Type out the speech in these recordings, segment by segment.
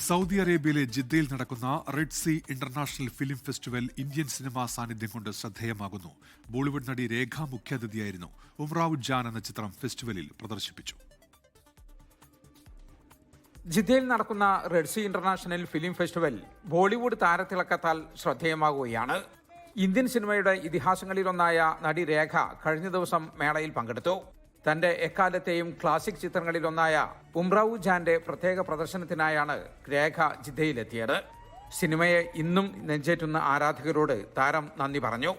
Saudi അറേബ്യയിലെ ജിദ്ദയിൽ നടക്കുന്ന Red Sea international film festival Indian cinema സാന്നിധ്യം കൊണ്ട് ശ്രദ്ധേയമാകുന്നു. ബോളിവുഡ് നടി രേഖ മുഖ്യാതിഥിയായിരുന്നു. ഉംറാവ് ജാൻ എന്ന ചിത്രം ഫെസ്റ്റിവലിൽ പ്രദർശിപ്പിച്ചു. ജിദ്ദയിൽ നടക്കുന്ന Red Sea international film festival Bollywood താരത്തിളക്കത്താൽ ശ്രദ്ധേയമാകുകയാണ്. ഇന്ത്യൻ സിനിമയുടെ ഇതിഹാസങ്ങളിലൊന്നായ നടി രേഖ കഴിഞ്ഞ ദിവസം മേളയിൽ പങ്കെടുത്തു. തന്റെ എക്കാലത്തെയും ക്ലാസിക് ചിത്രങ്ങളിലൊന്നായ ഉംറാവ് ജാന്റെ പ്രത്യേക പ്രദർശനത്തിനായാണ് രേഖ ജിദ്ദയിലെത്തിയത്. സിനിമയെ ഇന്നും നെഞ്ചേറ്റുന്ന ആരാധകരോട് താരം നന്ദി പറഞ്ഞു.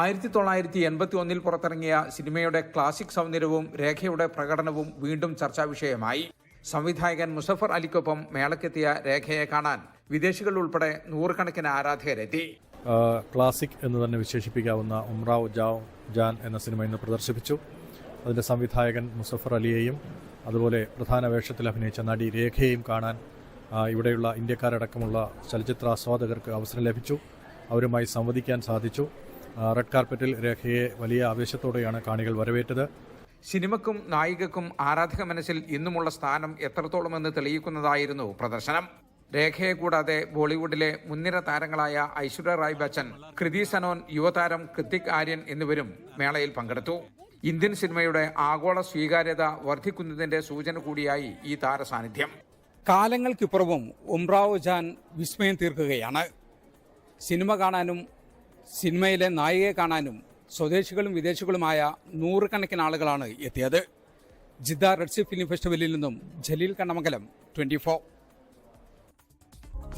ആയിരത്തി 1981 പുറത്തിറങ്ങിയ സിനിമയുടെ ക്ലാസിക് സൗന്ദര്യവും രേഖയുടെ പ്രകടനവും വീണ്ടും ചർച്ചാ വിഷയമായി. സംവിധായകൻ മുസഫർ അലിക്കൊപ്പം മേളക്കെത്തിയ രേഖയെ കാണാൻ വിദേശികൾ ഉൾപ്പെടെ നൂറുകണക്കിന് ആരാധകരെത്തി. ക്ലാസിക് എന്ന് തന്നെ വിശേഷിപ്പിക്കാവുന്ന ഉംറാവ് ജാൻ എന്ന സിനിമ ഇന്ന് പ്രദർശിപ്പിച്ചു. അതിന്റെ സംവിധായകൻ മുസഫർ അലിയെയും അതുപോലെ പ്രധാന വേഷത്തിൽ അഭിനയിച്ച നടി രേഖയെയും കാണാൻ ഇവിടെയുള്ള ഇന്ത്യക്കാരടക്കമുള്ള ചലച്ചിത്രാസ്വാദകർക്ക് അവസരം ലഭിച്ചു. അവരുമായി സംവദിക്കാൻ സാധിച്ചു. റെഡ് കാർപ്പറ്റിൽ രേഖയെ വലിയ ആവേശത്തോടെയാണ് കാണികൾ വരവേറ്റത്. സിനിമയ്ക്കും നായികക്കും ആരാധക മനസ്സിൽ ഇന്നുമുള്ള സ്ഥാനം എത്രത്തോളമെന്ന് തെളിയിക്കുന്നതായിരുന്നു പ്രദർശനം. രേഖയെ കൂടാതെ ബോളിവുഡിലെ മുൻനിര താരങ്ങളായ ഐശ്വര്യ റായ് ബച്ചൻ, കൃതി സനോൻ, യുവതാരം കൃതിക് ആര്യൻ എന്നിവരും മേളയിൽ പങ്കെടുത്തു. ഇന്ത്യൻ സിനിമയുടെ ആഗോള സ്വീകാര്യത വർദ്ധിക്കുന്നതിന്റെ സൂചന കൂടിയായി ഈ താരസാന്നിധ്യം. കാലങ്ങൾക്കിപ്പുറവും ഉംറാവ് ജാൻ വിസ്മയം തീർക്കുകയാണ്. സിനിമ കാണാനും സിനിമയിലെ നായികയെ കാണാനും സ്വദേശികളും വിദേശികളുമായ നൂറുകണക്കിന് ആളുകളാണ് എത്തിയത്. ജിദ്ദ റെഡ് സീ ഫിലിം ഫെസ്റ്റിവലിൽ നിന്നും ജലീൽ കണ്ണമംഗലം, 24.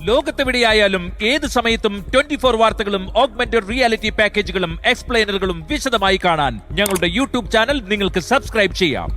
ലോകത്തെവിടെയായാലും ഏത് സമയത്തും 24 വാർത്തകളും ഓഗ്മെന്റഡ് റിയാലിറ്റി പാക്കേജുകളും എക്സ്പ്ലെയിനറുകളും വിശദമായി കാണാൻ ഞങ്ങളുടെ യൂട്യൂബ് ചാനൽ നിങ്ങൾക്ക് സബ്സ്ക്രൈബ് ചെയ്യാം.